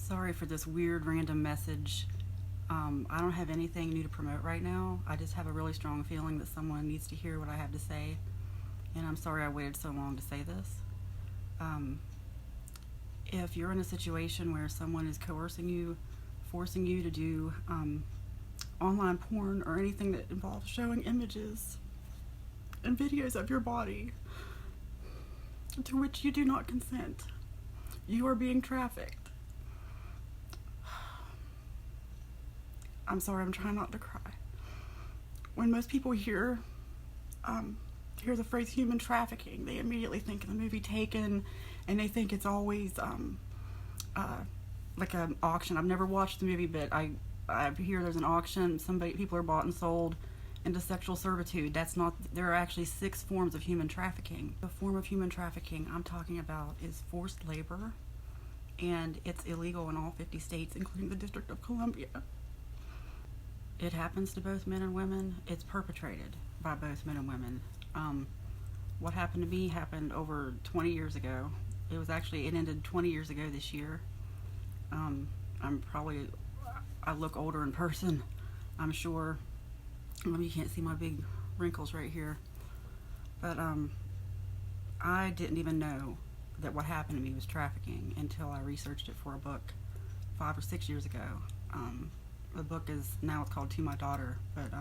Sorry for this weird random message. I don't have anything new to promote right now. I just have a really strong feeling that someone needs to hear what I have to say, and I'm sorry I waited so long to say this. Um, if you're in a situation where someone is coercing you, forcing you to do online porn or anything that involves showing images and videos of your body to which you do not consent, you are being trafficked. I'm sorry, I'm trying not to cry. When most people hear the phrase human trafficking, they immediately think of the movie Taken, and they think it's always like an auction. I've never watched the movie, but I hear there's an auction. People are bought and sold into sexual servitude. That's not. There are actually 6 forms of human trafficking. The form of human trafficking I'm talking about is forced labor, and it's illegal in all 50 states, including the District of Columbia. It happens to both men and women. It's perpetrated by both men and women. What happened to me happened over 20 years ago. It ended 20 years ago this year. I look older in person, I'm sure. You can't see my big wrinkles right here. But I didn't even know that what happened to me was trafficking until I researched it for a book 5 or 6 years ago. The book is now it's called To My Daughter, but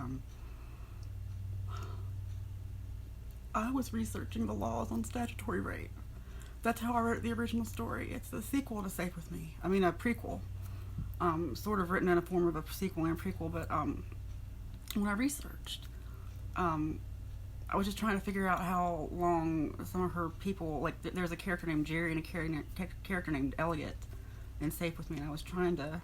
I was researching the laws on statutory rape. That's how I wrote the original story. It's the sequel to Safe With Me. I mean, a prequel, sort of written in a form of a sequel and a prequel. But when I researched, I was just trying to figure out how long some of her people, like there's a character named Jerry and a character named Elliot in Safe With Me, and I was trying to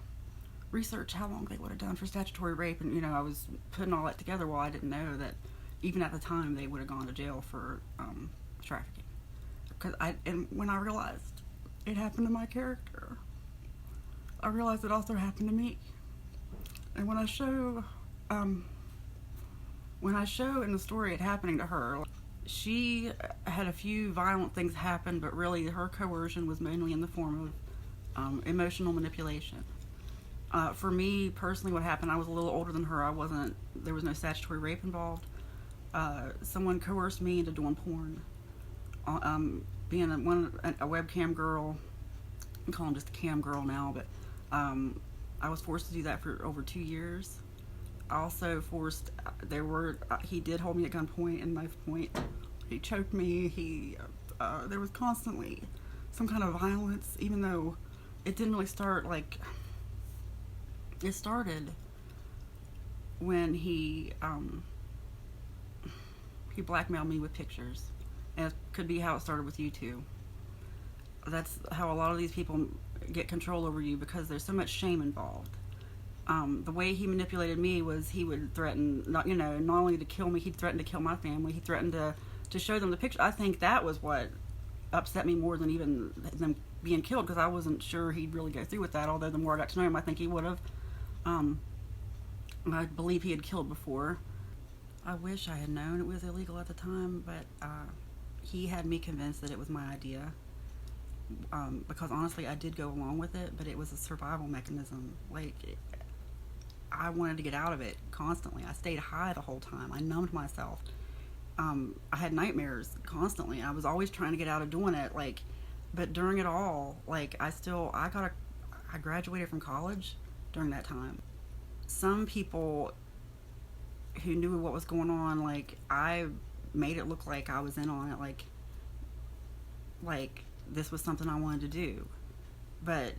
research how long they would have done for statutory rape, and I was putting all that together. Well, I didn't know that even at the time they would have gone to jail for trafficking. And when I realized it happened to my character, I realized it also happened to me. And when I show in the story it happening to her, she had a few violent things happen, but really her coercion was mainly in the form of emotional manipulation. For me personally, what happened, I was a little older than her. There was no statutory rape involved. Someone coerced me into doing porn. Being a webcam girl, I call him just a cam girl now, but I was forced to do that for over 2 years. I also he did hold me at gunpoint and knife point. He choked me. There was constantly some kind of violence, even though it didn't really start like. It started when he blackmailed me with pictures, and it could be how it started with you two. That's how a lot of these people get control over you, because there's so much shame involved. The way he manipulated me was he would threaten not only to kill me, he'd threaten to kill my family. He threatened to show them the picture. I think that was what upset me more than even them being killed, because I wasn't sure he'd really go through with that. Although the more I got to know him, I think he would have. I believe he had killed before. I wish I had known it was illegal at the time, but he had me convinced that it was my idea. Because honestly, I did go along with it, but it was a survival mechanism. I wanted to get out of it constantly. I stayed high the whole time. I numbed myself. I had nightmares constantly. I was always trying to get out of doing it. But during it all, I graduated from college during that time. Some people who knew what was going on, I made it look like I was in on it, like this was something I wanted to do. But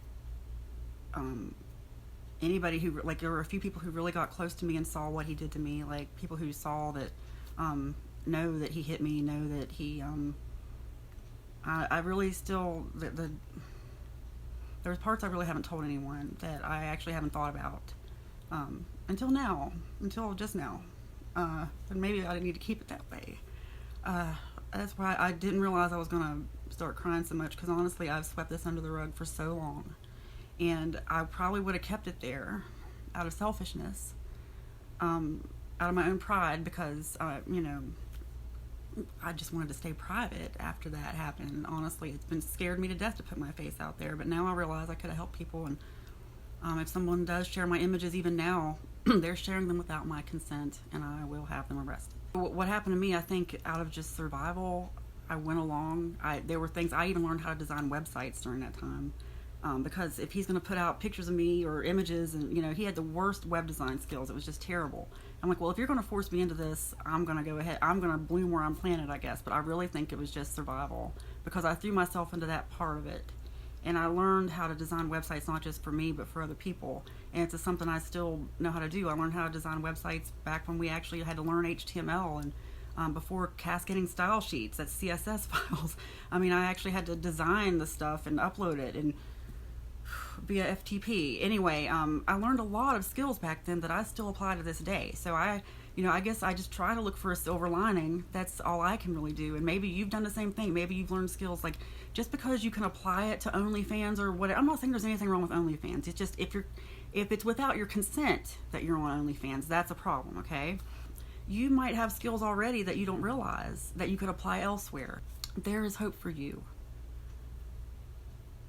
anybody who, there were a few people who really got close to me and saw what he did to me, people who saw that, know that he hit me, know that he, I really still, there's parts I really haven't told anyone that I actually haven't thought about until just now. And maybe I didn't need to keep it that way. That's why I didn't realize I was going to start crying so much, because honestly, I've swept this under the rug for so long. And I probably would have kept it there out of selfishness, out of my own pride, because, I just wanted to stay private after that happened. Honestly, it's been scared me to death to put my face out there. But now I realize I could have helped people. And if someone does share my images, even now, they're sharing them without my consent, and I will have them arrested. What happened to me, I think, out of just survival, I went along. There were things, I even learned how to design websites during that time. Because if he's going to put out pictures of me or images, and he had the worst web design skills. It was just terrible. I'm like, well, if you're going to force me into this, I'm going to go ahead. I'm going to bloom where I'm planted, I guess. But I really think it was just survival, because I threw myself into that part of it. And I learned how to design websites, not just for me, but for other people. And it's something I still know how to do. I learned how to design websites back when we actually had to learn HTML, and before cascading style sheets, that's CSS files. I mean, I actually had to design the stuff and upload it and via FTP. Anyway, I learned a lot of skills back then that I still apply to this day. So I guess I just try to look for a silver lining. That's all I can really do. And maybe you've done the same thing. Maybe you've learned skills. Like, just because you can apply it to OnlyFans or whatever. I'm not saying there's anything wrong with OnlyFans. It's just if it's without your consent that you're on OnlyFans, that's a problem, okay? You might have skills already that you don't realize that you could apply elsewhere. There is hope for you.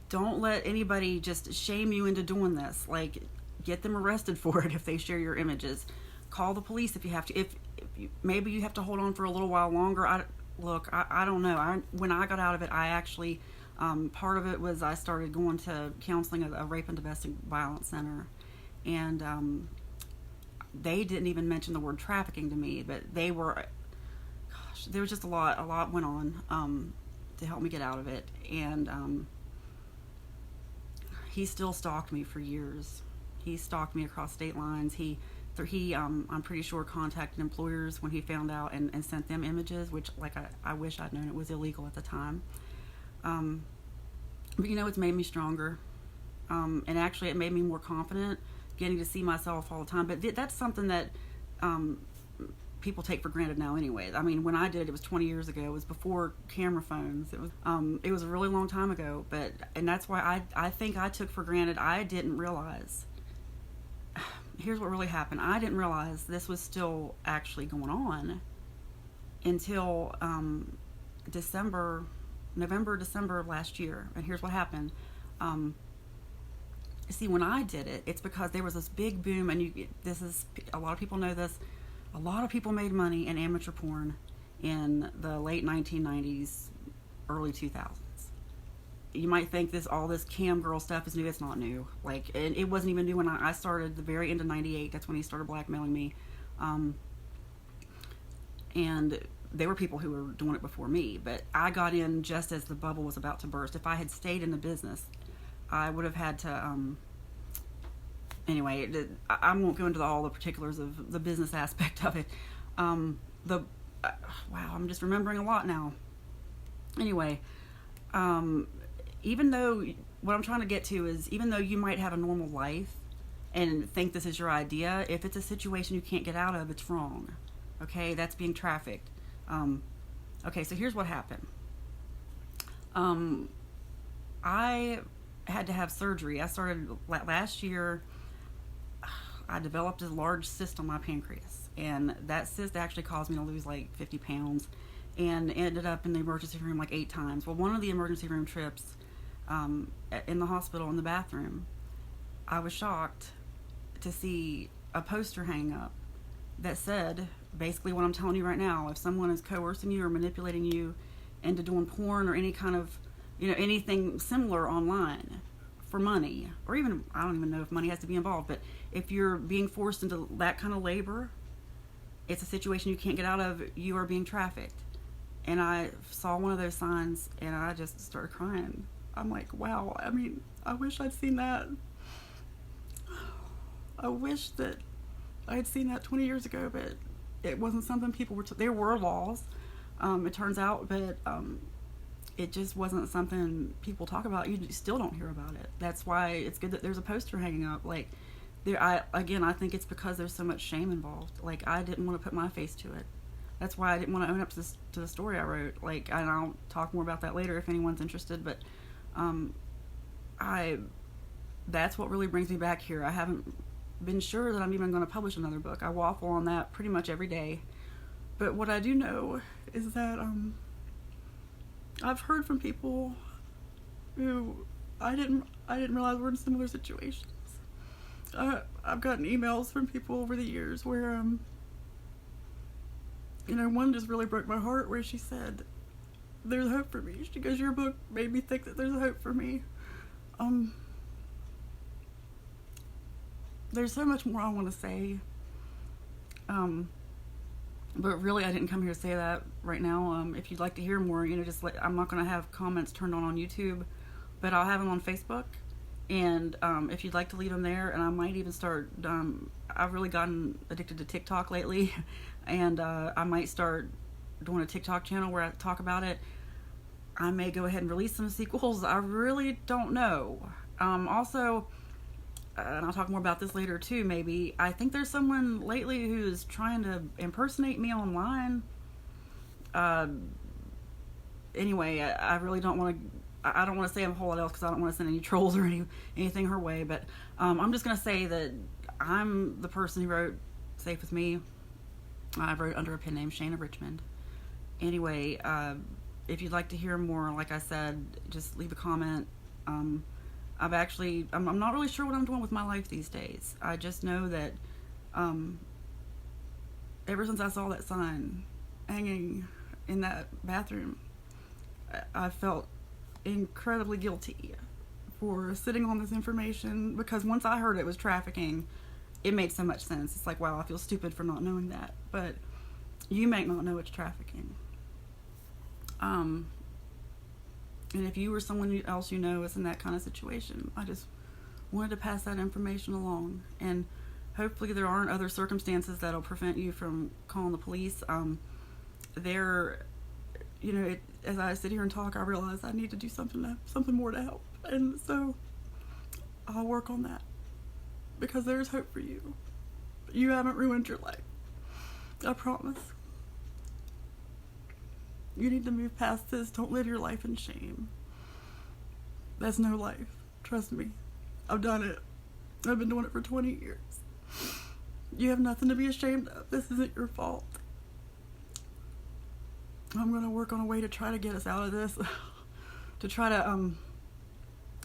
Don't let anybody just shame you into doing this. Like, get them arrested for it if they share your images. Call the police if you have to. If maybe you have to hold on for a little while longer. I don't know. When I got out of it, I actually, part of it was I started going to counseling at a rape and domestic violence center. And they didn't even mention the word trafficking to me, but there was just a lot went on to help me get out of it. And he still stalked me for years. He stalked me across state lines. He I'm pretty sure contacted employers when he found out and sent them images, which, like, I wish I'd known it was illegal at the time. But it's made me stronger. And actually it made me more confident, getting to see myself all the time. But that's something that people take for granted now anyway. I mean, when I did it, it was 20 years ago. It was before camera phones. It was a really long time ago. And that's why I think I took for granted. I didn't realize. Here's what really happened. I didn't realize this was still actually going on until November, December of last year. And here's what happened. See, when I did it, it's because there was this big boom, and a lot of people know this. A lot of people made money in amateur porn in the late 1990s, early 2000s. You might think all this cam girl stuff is new. It's not new. Like, and it wasn't even new when I started the very end of 98. That's when he started blackmailing me. And there were people who were doing it before me, but I got in just as the bubble was about to burst. If I had stayed in the business, I would have had to, anyway, I won't go into all the particulars of the business aspect of it. Wow, I'm just remembering a lot now. Anyway, even though, what I'm trying to get to is, even though you might have a normal life and think this is your idea, if it's a situation you can't get out of, it's wrong. Okay, that's being trafficked. Okay, so here's what happened. I had to have surgery. I started last year. I developed a large cyst on my pancreas, and that cyst actually caused me to lose like 50 pounds and ended up in the emergency room like 8 times. Well, one of the emergency room trips in the hospital, in the bathroom, I was shocked to see a poster hang up that said basically what I'm telling you right now. If someone is coercing you or manipulating you into doing porn or any kind of, anything similar online for money, or even, I don't even know if money has to be involved, but if you're being forced into that kind of labor, it's a situation you can't get out of, you are being trafficked. And I saw one of those signs and I just started crying. I'm like, wow, I mean, I wish I'd seen that. I wish that I had seen that 20 years ago, but it wasn't something people were, there were laws, it turns out, but it just wasn't something people talk about. You still don't hear about it. That's why it's good that there's a poster hanging up. Like, I think it's because there's so much shame involved. Like, I didn't want to put my face to it. That's why I didn't want to own up to the story I wrote. Like, and I'll talk more about that later if anyone's interested, but that's what really brings me back here. I haven't been sure that I'm even going to publish another book. I waffle on that pretty much every day. But what I do know is that I've heard from people who I didn't realize were in similar situations. I've gotten emails from people over the years where one just really broke my heart, where she said, "There's hope for me." She goes, "Your book made me think that there's hope for me." There's so much more I want to say, but really I didn't come here to say that right now. If you'd like to hear more, I'm not going to have comments turned on YouTube, but I'll have them on Facebook, and if you'd like to leave them there, and I might even start, I've really gotten addicted to TikTok lately, and I might start doing a TikTok channel where I talk about it. I may go ahead and release some sequels. I really don't know. Also, and I'll talk more about this later too, maybe, I think there's someone lately who's trying to impersonate me online. Anyway, I really don't want to, I don't want to say a whole lot else because I don't want to send any trolls or anything her way, but I'm just going to say that I'm the person who wrote Safe With Me. I wrote under a pen name, Shaina Richmond. Anyway, if you'd like to hear more, like I said, just leave a comment. I'm not really sure what I'm doing with my life these days. I just know that ever since I saw that sign hanging in that bathroom, I felt incredibly guilty for sitting on this information, because once I heard it was trafficking, it made so much sense. It's like, wow, I feel stupid for not knowing that, but you might not know it's trafficking. And if you or someone else is in that kind of situation, I just wanted to pass that information along. And hopefully there aren't other circumstances that'll prevent you from calling the police. As I sit here and talk, I realize I need to do something more to help. And so I'll work on that, because there's hope for you. You haven't ruined your life. I promise. You need to move past this. Don't live your life in shame. That's no life. Trust me. I've done it. I've been doing it for 20 years. You have nothing to be ashamed of. This isn't your fault. I'm going to work on a way to try to get us out of this. To try to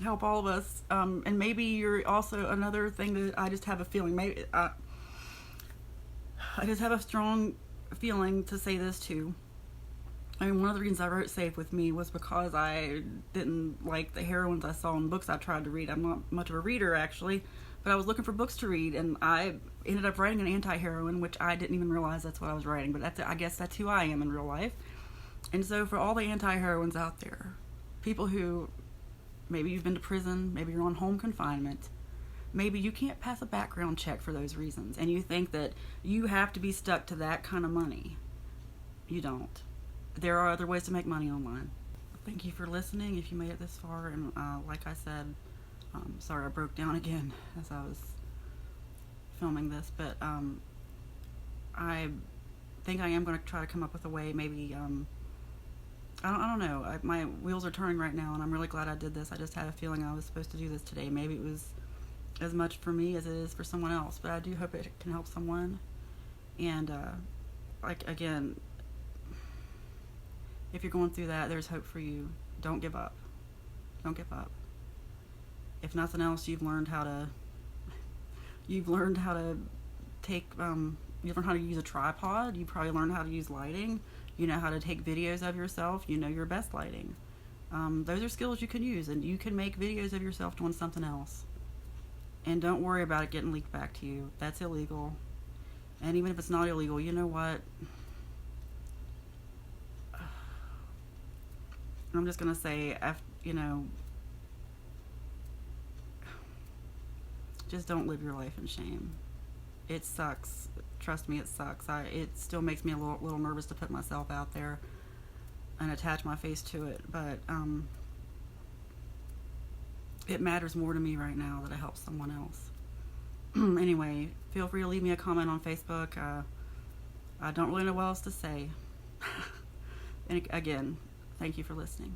help all of us. And maybe you're also another thing that I just have a feeling. Maybe I just have a strong feeling to say this too. I mean, one of the reasons I wrote Safe With Me was because I didn't like the heroines I saw in books I tried to read. I'm not much of a reader, actually, but I was looking for books to read, and I ended up writing an anti-heroine, which I didn't even realize that's what I was writing, but I guess that's who I am in real life. And so for all the anti-heroines out there, people who, maybe you've been to prison, maybe you're on home confinement, maybe you can't pass a background check for those reasons, and you think that you have to be stuck to that kind of money. You don't. There are other ways to make money online. Thank you for listening if you made it this far, and like I said, sorry I broke down again as I was filming this, but I think I am going to try to come up with a way, maybe, I don't know, my wheels are turning right now, and I'm really glad I did this. I just had a feeling I was supposed to do this today. Maybe it was as much for me as it is for someone else, but I do hope it can help someone. And again, if you're going through that, there's hope for you. Don't give up. Don't give up. If nothing else, you've learned how to take, you learn how to use a tripod. You probably learned how to use lighting. You know how to take videos of yourself. You know your best lighting. Those are skills you can use, and you can make videos of yourself doing something else. And don't worry about it getting leaked back to you. That's illegal. And even if it's not illegal, you know what? I'm just going to say, just don't live your life in shame. It sucks. Trust me, it sucks. It still makes me a little nervous to put myself out there and attach my face to it, but it matters more to me right now that I help someone else. Anyway, feel free to leave me a comment on Facebook. I don't really know what else to say. And again, thank you for listening.